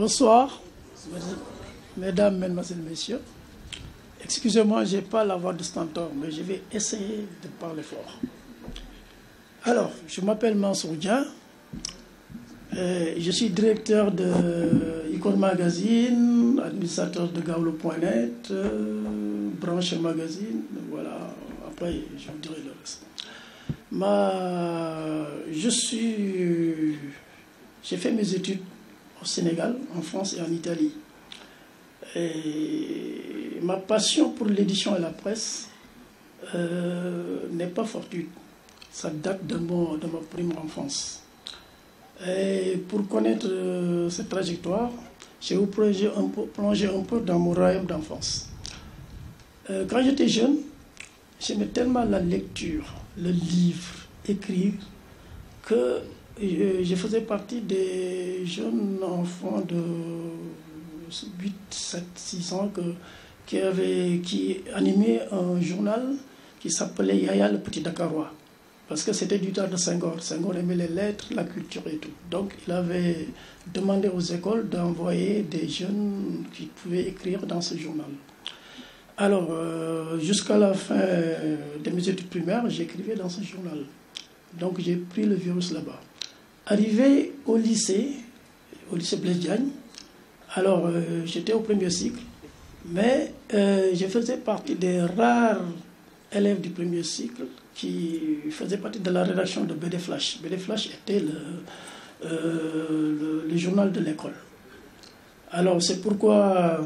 Bonsoir, mesdames, mesdemoiselles, messieurs. Excusez-moi, je n'ai pas la voix de stentor, mais je vais essayer de parler fort. Alors, je m'appelle Mansour Dia. Je suis directeur de Icon Magazine, administrateur de Gaulo.net, branche magazine, voilà. Après, je vous dirai le reste. J'ai fait mes études au Sénégal, en France et en Italie. Et ma passion pour l'édition et la presse n'est pas fortuite. Ça date de ma prime enfance. Et pour connaître cette trajectoire, j'ai plongé un peu dans mon royaume d'enfance. Quand j'étais jeune, j'aimais tellement la lecture, le livre, écrire, que je faisais partie des jeunes enfants de 8, 7, 6 ans qui animaient un journal qui s'appelait Yaya le Petit Dakarois. Parce que c'était du temps de Senghor. Senghor aimait les lettres, la culture et tout. Donc il avait demandé aux écoles d'envoyer des jeunes qui pouvaient écrire dans ce journal. Alors, jusqu'à la fin de mes études primaires, j'écrivais dans ce journal. Donc j'ai pris le virus là-bas. Arrivé au lycée Blaise Diagne, alors j'étais au premier cycle, mais je faisais partie des rares élèves du premier cycle qui faisaient partie de la rédaction de BD Flash. BD Flash était le journal de l'école. Alors c'est pourquoi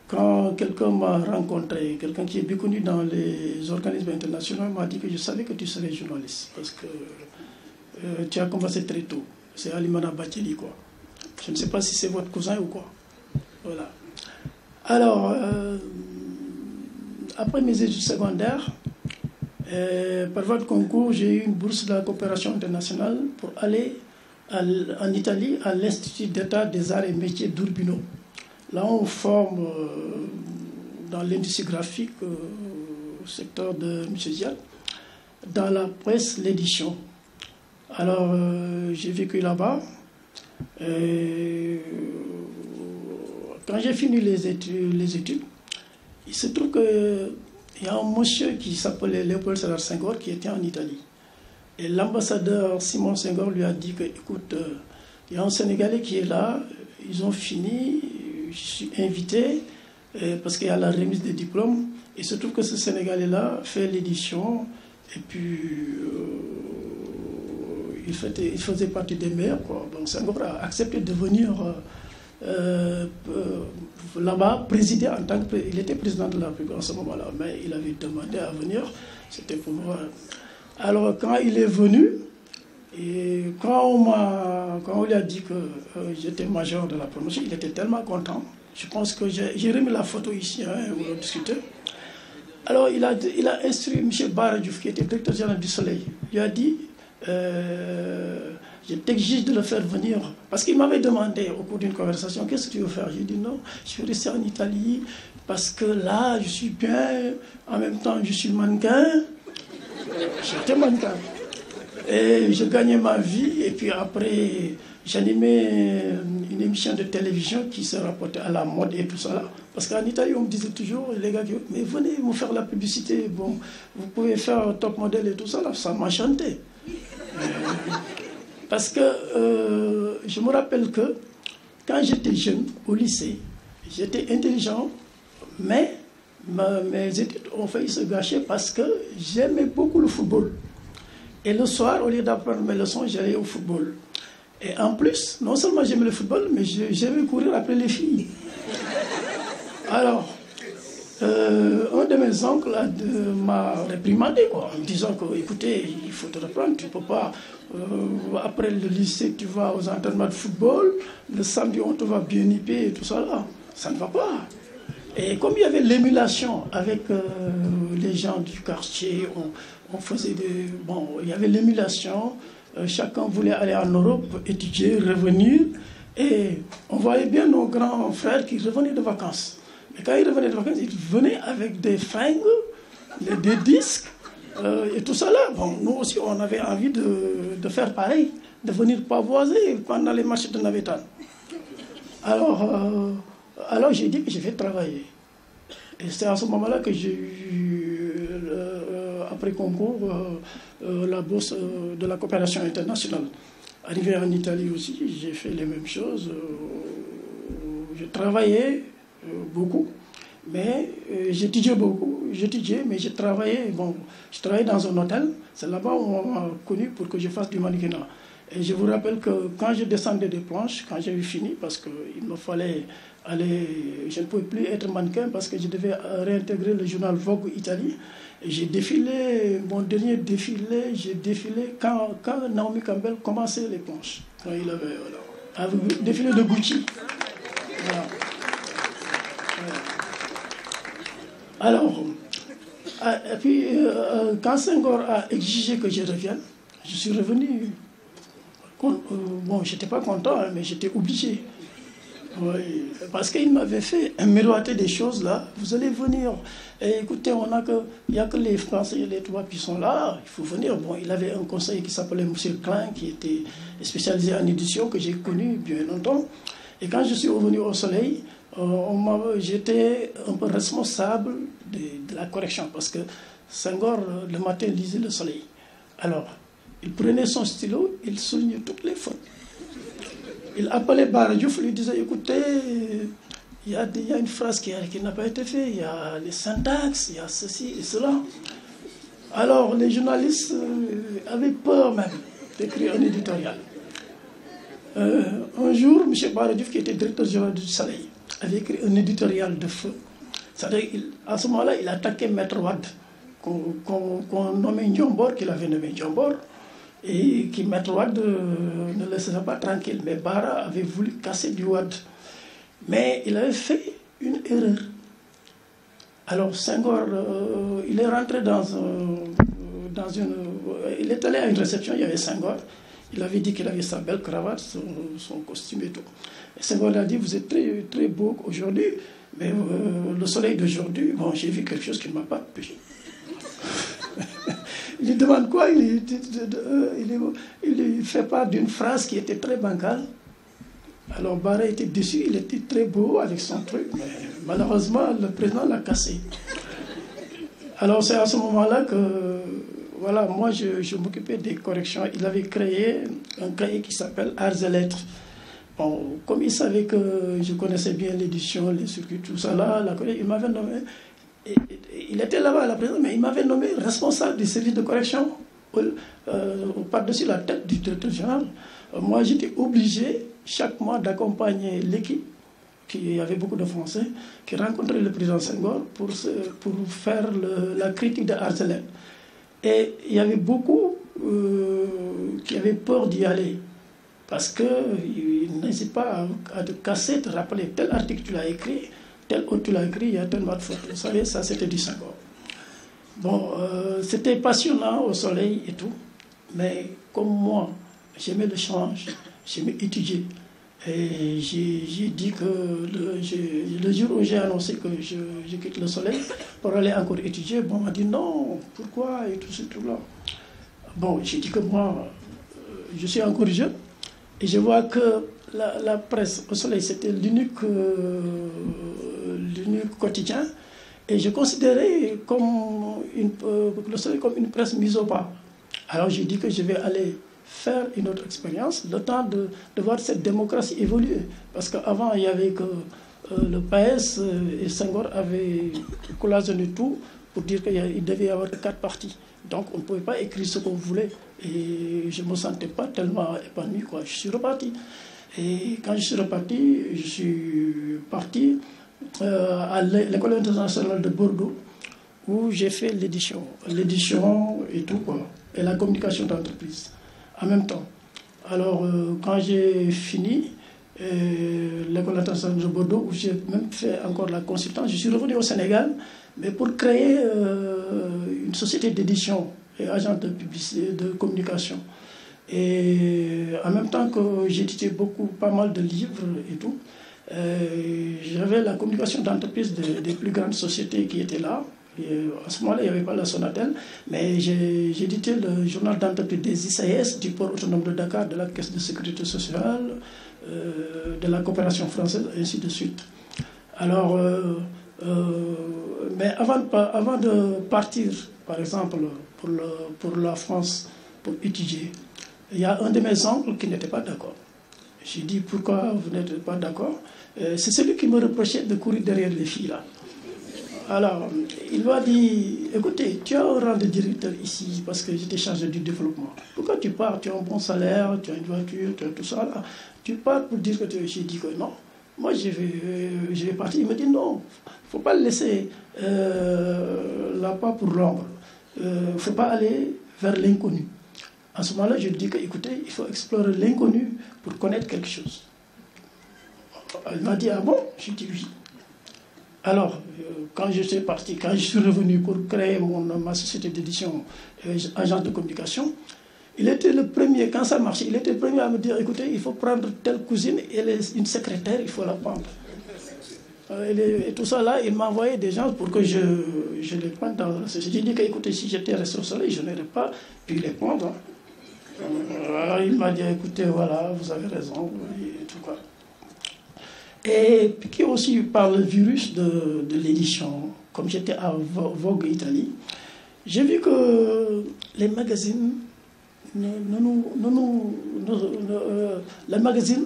quand quelqu'un m'a rencontré, quelqu'un qui est bien connu dans les organismes internationaux, m'a dit que je savais que tu serais journaliste parce que tu as commencé très tôt. C'est Alimana Bacheli, quoi. Je ne sais pas si c'est votre cousin ou quoi. Voilà. Alors, après mes études secondaires, par voie de concours, j'ai eu une bourse de la coopération internationale pour aller en Italie à l'Institut d'État des arts et métiers d'Urbino. Là, on forme dans l'industrie graphique, au secteur de M. Ziad, dans la presse, l'édition. Alors, j'ai vécu là-bas. Quand j'ai fini les études, il se trouve qu'il y a un monsieur qui s'appelait Léopold Sédar Senghor qui était en Italie. Et l'ambassadeur Simon Senghor lui a dit que, écoute, il y a un Sénégalais qui est là, ils ont fini, je suis invité parce qu'il y a la remise des diplômes. Il se trouve que ce Sénégalais-là fait l'édition et puis il faisait partie des meilleurs, quoi. Donc Senghor a accepté de venir là-bas présider en tant que... Il était président de la République en ce moment-là, mais il avait demandé à venir. C'était pour voir. Alors quand il est venu, et quand on lui a dit que j'étais major de la promotion, il était tellement content. Je pense que j'ai remis la photo ici, hein, où on discutait. Alors il a instruit M. Bara Diouf, qui était directeur général du Soleil. Il lui a dit, je t'exige de le faire venir. Parce qu'il m'avait demandé au cours d'une conversation, qu'est-ce que tu veux faire? J'ai dit non, je vais rester en Italie, parce que là, je suis bien, en même temps, je suis mannequin. J'étais mannequin. Et je gagnais ma vie, et puis après, j'animais une émission de télévision qui se rapportait à la mode et tout ça là. Parce qu'en Italie, on me disait toujours, les gars, mais venez vous faire la publicité, bon, vous pouvez faire top modèle et tout ça là, ça m'enchantait. Parce que je me rappelle que quand j'étais jeune, au lycée, j'étais intelligent, mais mes études ont failli se gâcher parce que j'aimais beaucoup le football. Et le soir, au lieu d'apprendre mes leçons, j'allais au football. Et en plus, non seulement j'aimais le football, mais j'aimais courir après les filles. Alors, un de mes oncles m'a réprimandé, quoi, en me disant que, écoutez, il faut te reprendre, tu ne peux pas, après le lycée, tu vas aux entraînements de football, le samedi, on te va bien nipper et tout ça là. Ça ne va pas. Et comme il y avait l'émulation avec les gens du quartier, on faisait bon, il y avait l'émulation, chacun voulait aller en Europe, étudier, revenir, et on voyait bien nos grands frères qui revenaient de vacances. Mais quand ils revenaient de vacances, ils venaient avec des fringues, des disques, et tout ça là. Bon, nous aussi, on avait envie de faire pareil, de venir pavoiser pendant les marchés de Navetan. Alors j'ai dit que je vais travailler. Et c'est à ce moment-là que j'ai eu, après concours, la bourse de la coopération internationale. Arrivé en Italie aussi, j'ai fait les mêmes choses. Je travaillais beaucoup, mais j'étudiais beaucoup. J'étudiais, mais je travaillais dans un hôtel. C'est là-bas où on m'a connu pour que je fasse du mannequinat. Et je vous rappelle que quand je descendais des planches, quand j'avais fini, parce qu'il me fallait aller, je ne pouvais plus être mannequin parce que je devais réintégrer le journal Vogue Italie. Et j'ai défilé, mon dernier défilé, j'ai défilé quand Naomi Campbell commençait les planches. Quand il avait, avec défilé de Gucci. Voilà. Alors, et puis, quand Senghor a exigé que je revienne, je suis revenu. Bon, je n'étais pas content, mais j'étais obligé. Oui, parce qu'il m'avait fait miroiter des choses là. Vous allez venir. Et écoutez, il n'y a que les Français et les Touaregs qui sont là. Il faut venir. Bon, il avait un conseiller qui s'appelait M. Klein, qui était spécialisé en édition, que j'ai connu bien longtemps. Et quand je suis revenu au Soleil, j'étais un peu responsable de la correction, parce que Senghor, le matin, lisait le Soleil. Alors, il prenait son stylo, il soulignait toutes les fautes. Il appelait Bara Diouf, lui disait, écoutez, il y a une phrase qui n'a pas été faite, il y a les syntaxes, il y a ceci et cela. Alors, les journalistes avaient peur même d'écrire un éditorial. Un jour, M. Bara Diouf, qui était directeur général du Soleil, avait écrit un éditorial de feu. C'est-à-dire, à ce moment-là, il attaquait Maître Wade, qu'on nommait Ndiombor, qu'il avait nommé Ndiombor, et qui, Maître Wade, ne le laissait pas tranquille. Mais Bara avait voulu casser du Wade. Mais il avait fait une erreur. Alors Senghor, il est rentré il est allé à une réception, il y avait Senghor. Il avait dit qu'il avait sa belle cravate, son costume et tout. Et Senghor a dit, vous êtes très, très beau aujourd'hui, mais le soleil d'aujourd'hui, bon, j'ai vu quelque chose qui ne m'a pas plu. Il lui demande quoi, il fait part d'une phrase qui était très bancale. Alors Bara était déçu, il était très beau avec son truc, mais malheureusement, le président l'a cassé. Alors c'est à ce moment-là que, voilà, moi je m'occupais des corrections. Il avait créé un cahier qui s'appelle Arts et Lettres. Bon, comme il savait que je connaissais bien l'édition, les circuits, tout ça là, il m'avait nommé. Il était là-bas à la présidence, mais il m'avait nommé responsable du service de correction par-dessus la tête du directeur général. Moi, j'étais obligé chaque mois d'accompagner l'équipe, qui avait beaucoup de Français, qui rencontrait le président Senghor pour faire la critique de Arts et Lettres. Et il y avait beaucoup qui avaient peur d'y aller, parce qu'ils n'hésitent pas à te casser, te rappeler tel article tu l'as écrit, tel autre tu l'as écrit, il y a tellement de fautes. Vous savez, ça c'était du Senghor. Bon, c'était passionnant au Soleil et tout, mais comme moi, j'aimais le change, j'aimais étudier. Et j'ai dit que le jour où j'ai annoncé que je quitte le Soleil pour aller encore étudier, bon, on m'a dit non, pourquoi et tout ce truc-là. Bon, j'ai dit que moi, je suis encore jeune et je vois que la presse au Soleil, c'était l'unique quotidien. Et je considérais le Soleil comme une presse mise au pas. Alors j'ai dit que je vais aller faire une autre expérience, le temps de voir cette démocratie évoluer. Parce qu'avant, il n'y avait que le PS et Senghor avaient cloisonné tout pour dire qu'il devait y avoir 4 partis. Donc on ne pouvait pas écrire ce qu'on voulait. Et je ne me sentais pas tellement épanoui, quoi. Je suis reparti. Et quand je suis reparti, je suis parti à l'École internationale de Bordeaux, où j'ai fait l'édition et tout, quoi, et la communication d'entreprise en même temps. Alors, quand j'ai fini l'École internationale de Bordeaux, où j'ai même fait encore la consultance, je suis revenu au Sénégal, mais pour créer une société d'édition et agent de publicité, de communication. Et en même temps que j'éditais pas mal de livres et tout, j'avais la communication d'entreprise des plus grandes sociétés qui étaient là. Et à ce moment-là, il n'y avait pas la Sonatel, mais j'éditais le journal d'entreprise des ICS, du port autonome de Dakar, de la Caisse de sécurité sociale, de la coopération française, et ainsi de suite. Alors, mais avant de partir, par exemple, pour la France, pour étudier, il y a un de mes oncles qui n'était pas d'accord. J'ai dit, pourquoi vous n'êtes pas d'accord? C'est celui qui me reprochait de courir derrière les filles, là. Alors, il m'a dit, écoutez, tu as un rang de directeur ici parce que j'étais chargé du développement. Pourquoi tu pars? Tu as un bon salaire, tu as une voiture, tu as tout ça, là. Tu pars pour dire que j'ai dit que non. Moi, je vais partir. Il me dit non, il ne faut pas laisser l'appât pour l'ombre. Il ne faut pas aller vers l'inconnu. En ce moment-là, je lui dis que, écoutez, il faut explorer l'inconnu pour connaître quelque chose. Il m'a dit, ah bon? J'ai dit oui. Alors, quand je suis parti, quand je suis revenu pour créer ma société d'édition, agence de communication, il était le premier, quand ça marchait, il était le premier à me dire, écoutez, il faut prendre telle cousine, elle est une secrétaire, il faut la prendre. Et tout ça là, il m'a envoyé des gens pour que je les prenne dans la société. J'ai dit que, écoutez, si j'étais resté au soleil, je n'aurais pas pu les prendre. Alors, il m'a dit, écoutez, voilà, vous avez raison, et tout quoi. Et puis aussi par le virus de l'édition, comme j'étais à Vogue Italie, j'ai vu que les magazines, les magazines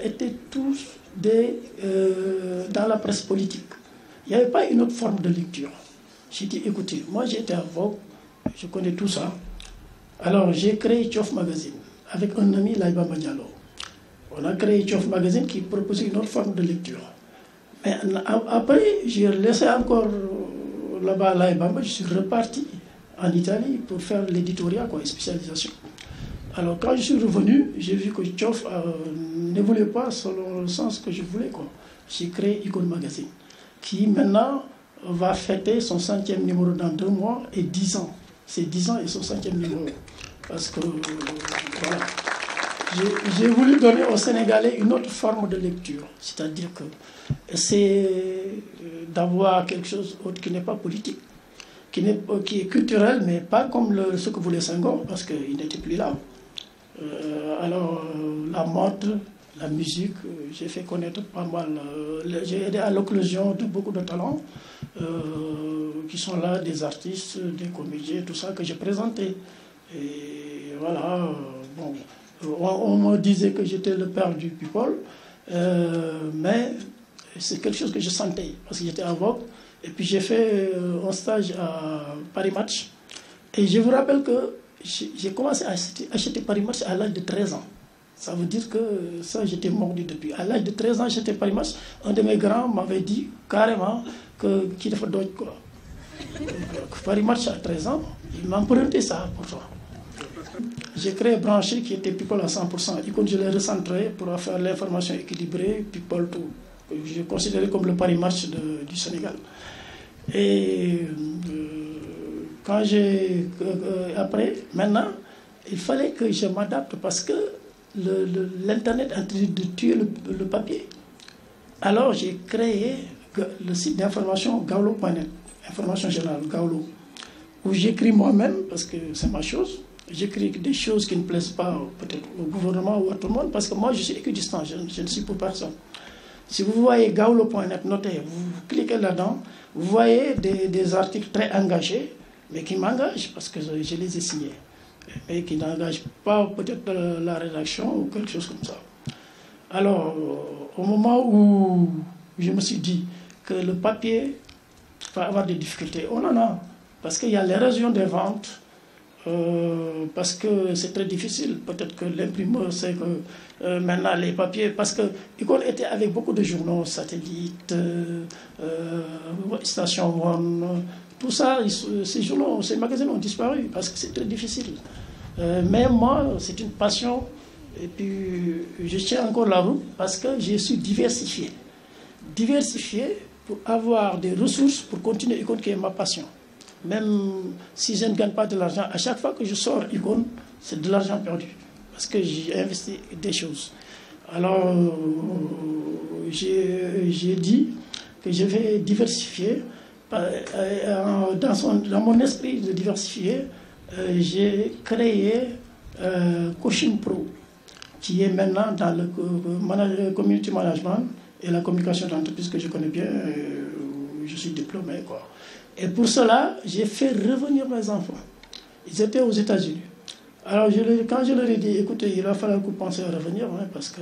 étaient tous dans la presse politique. Il n'y avait pas une autre forme de lecture. J'ai dit, écoutez, moi j'étais à Vogue, je connais tout ça. Alors j'ai créé Tchof Magazine avec un ami, Laïba Diallo. On a créé Tchof Magazine qui proposait une autre forme de lecture. Mais après, j'ai laissé encore là-bas Laïbamba, je suis reparti en Italie pour faire l'éditorial, quoi, spécialisation. Alors quand je suis revenu, j'ai vu que Tchof n'évoluait pas selon le sens que je voulais, quoi. J'ai créé Icône Magazine, qui maintenant va fêter son 100e numéro dans 2 mois et 10 ans. C'est 10 ans et son 100e numéro. Parce que, voilà. J'ai voulu donner aux Sénégalais une autre forme de lecture, c'est-à-dire que c'est d'avoir quelque chose autre qui n'est pas politique, qui est culturel, mais pas comme ce que voulait Senghor, parce qu'il n'était plus là. Alors, la mode, la musique, j'ai fait connaître pas mal. J'ai aidé à l'éclosion de beaucoup de talents qui sont là, des artistes, des comédiens, tout ça que j'ai présenté. Et voilà, bon. On me disait que j'étais le père du people, mais c'est quelque chose que je sentais, parce que j'étais à Vogue, et puis j'ai fait un stage à Paris Match, et je vous rappelle que j'ai commencé à acheter Paris Match à l'âge de 13 ans. Ça veut dire que ça, j'étais mordu depuis. À l'âge de 13 ans, j'étais Paris Match. Un de mes grands m'avait dit carrément qu'il faut d'autres, quoi. Paris Match à 13 ans, il m'empruntait ça pour toi. J'ai créé Branché qui était People à 100%. Et quand je l'ai recentré pour faire l'information équilibrée, People tout. Je considéré comme le Paris Match du Sénégal. Et quand après, maintenant, il fallait que je m'adapte parce que l'Internet est en train de tuer le papier. Alors j'ai créé le site d'information gaulo.net, information générale, Gaulo, où j'écris moi-même parce que c'est ma chose. J'écris des choses qui ne plaisent pas peut-être au gouvernement ou à tout le monde, parce que moi je suis équidistant, je ne suis pour personne. Si vous voyez gaulo.net noté, vous cliquez là-dedans, vous voyez des articles très engagés, mais qui m'engagent parce que je les ai signés, mais qui n'engagent pas peut-être la rédaction ou quelque chose comme ça. Alors, au moment où je me suis dit que le papier va avoir des difficultés, on en a, parce qu'il y a l'érosion des ventes, parce que c'est très difficile. Peut-être que l'imprimeur sait que maintenant les papiers, parce que Icône était avec beaucoup de journaux, satellites, Station One, tout ça, ces journaux, ces magazines ont disparu parce que c'est très difficile. Mais moi, c'est une passion, et puis je tiens encore la route parce que je suis diversifié. Diversifié pour avoir des ressources pour continuer Icône qui est ma passion. Même si je ne gagne pas de l'argent, à chaque fois que je sors Icône, c'est de l'argent perdu. Parce que j'ai investi des choses. Alors, j'ai dit que je vais diversifier. Dans mon esprit de diversifier, j'ai créé Coaching Pro. qui est maintenant dans le community management et la communication d'entreprise que je connais bien. Je suis diplômé, quoi. Et pour cela, j'ai fait revenir mes enfants. Ils étaient aux États-Unis. Alors, quand je leur ai dit, écoutez, il va falloir que vous pensiez à revenir, hein, parce que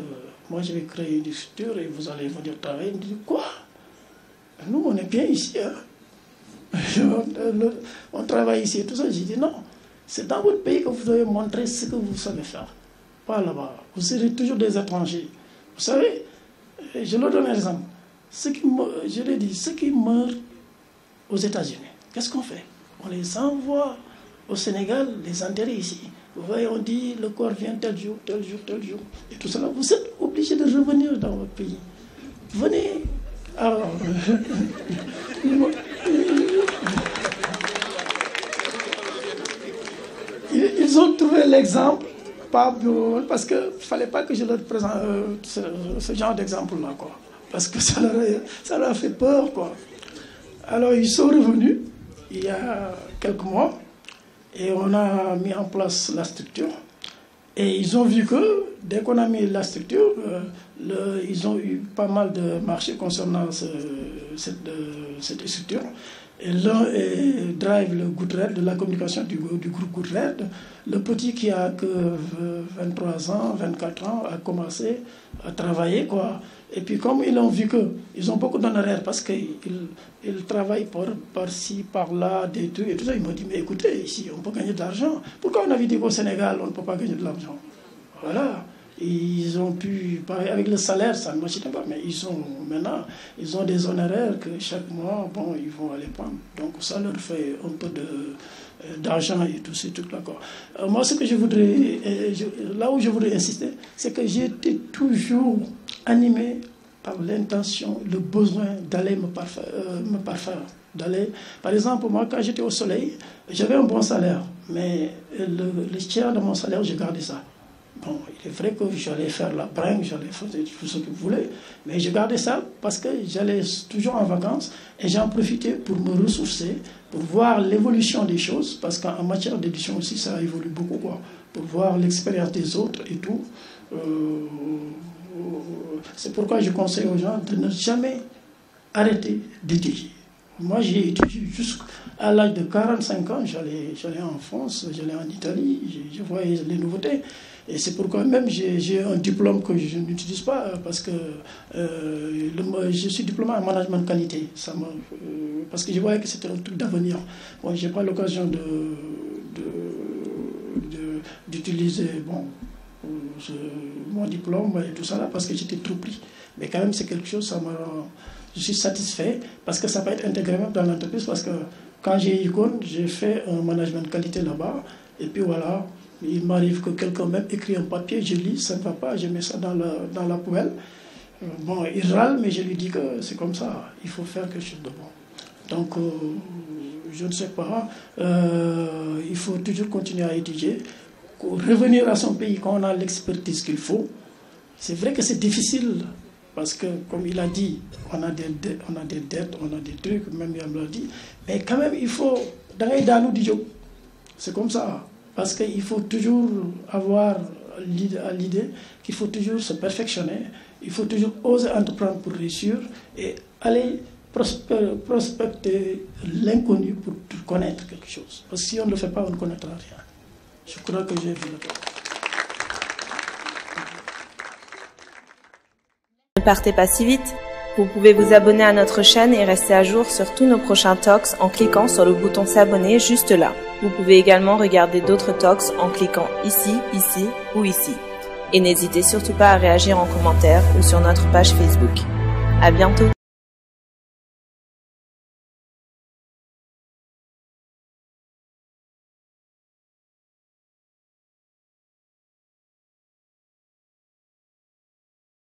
moi, je vais créer une structure et vous allez venir travailler. Ils me disent, quoi? Nous, on est bien ici. Hein. On travaille ici et tout ça. J'ai dit, non, c'est dans votre pays que vous devez montrer ce que vous savez faire. Pas là-bas. Vous serez toujours des étrangers. Vous savez, je leur donne un exemple. Je l'ai dit, ceux qui meurent aux États-Unis, qu'est-ce qu'on fait? On les envoie au Sénégal, les enterrer ici. Vous voyez, on dit le corps vient tel jour, tel jour, tel jour. Et tout cela, vous êtes obligés de revenir dans votre pays. Venez. Alors, ils ont trouvé l'exemple, parce qu'il ne fallait pas que je leur présente ce genre d'exemple-là, quoi. Parce que ça leur a fait peur, quoi. Alors, ils sont revenus il y a quelques mois et on a mis en place la structure. Et ils ont vu que, dès qu'on a mis la structure, ils ont eu pas mal de marchés concernant cette structure. Et l'un est Drive, le Goodred, de la communication du groupe Goodred. Le petit qui a que 23 ans, 24 ans, a commencé à travailler, quoi. Et puis comme ils ont vu qu'ils ont beaucoup d'honoraires parce qu'ils travaillent par-ci, par-là, des trucs et tout ça, ils m'ont dit, mais écoutez, ici, on peut gagner de l'argent. Pourquoi on avait dit qu'au Sénégal, on ne peut pas gagner de l'argent? Voilà. Ils ont pu, avec le salaire, ça ne marche pas, mais maintenant, ils ont des honoraires que chaque mois, bon, ils vont aller prendre. Donc ça leur fait un peu d'argent et tous ces trucs-là. Moi, ce que je voudrais, là où je voudrais insister, c'est que j'étais toujours animé par l'intention, le besoin d'aller me parfaire. Par exemple, moi, quand j'étais au soleil, j'avais un bon salaire, mais le tiers de mon salaire, j'ai gardé ça. Bon, il est vrai que j'allais faire la bringue, j'allais faire tout ce que vous voulez, mais je gardais ça parce que j'allais toujours en vacances et j'en profitais pour me ressourcer, pour voir l'évolution des choses, parce qu'en matière d'édition aussi, ça évolue beaucoup, quoi, pour voir l'expérience des autres et tout. C'est pourquoi je conseille aux gens de ne jamais arrêter d'étudier. Moi, j'ai étudié jusqu'à l'âge de 45 ans, j'allais en France, j'allais en Italie, je voyais les nouveautés. Et c'est pourquoi même j'ai un diplôme que je n'utilise pas, parce que je suis diplômé en management qualité. Parce que je voyais que c'était un truc d'avenir. Bon, je n'ai pas l'occasion d'utiliser mon diplôme et tout ça là, parce que j'étais trop pris. Mais quand même, c'est quelque chose, je suis satisfait, parce que ça peut être intégré même dans l'entreprise, parce que quand j'ai Icon, j'ai fait un management qualité là-bas, et puis voilà. Il m'arrive que quelqu'un même écrit un papier, je lis, ça ne va pas, je mets ça dans la poubelle. Bon, il râle, mais je lui dis que c'est comme ça, il faut faire quelque chose de bon. Donc, je ne sais pas, il faut toujours continuer à étudier, revenir à son pays quand on a l'expertise qu'il faut. C'est vrai que c'est difficile, parce que, comme il a dit, on a des dettes, on a des trucs, même il l'a dit, mais quand même, il faut, dans nous, c'est comme ça. Parce qu'il faut toujours avoir l'idée qu'il faut toujours se perfectionner, il faut toujours oser entreprendre pour réussir et aller prospecter l'inconnu pour connaître quelque chose. Parce que si on ne le fait pas, on ne connaîtra rien. Je crois que j'ai vu le temps. Ne partez pas si vite. Vous pouvez vous abonner à notre chaîne et rester à jour sur tous nos prochains talks en cliquant sur le bouton s'abonner juste là. Vous pouvez également regarder d'autres talks en cliquant ici, ici ou ici. Et n'hésitez surtout pas à réagir en commentaire ou sur notre page Facebook. À bientôt!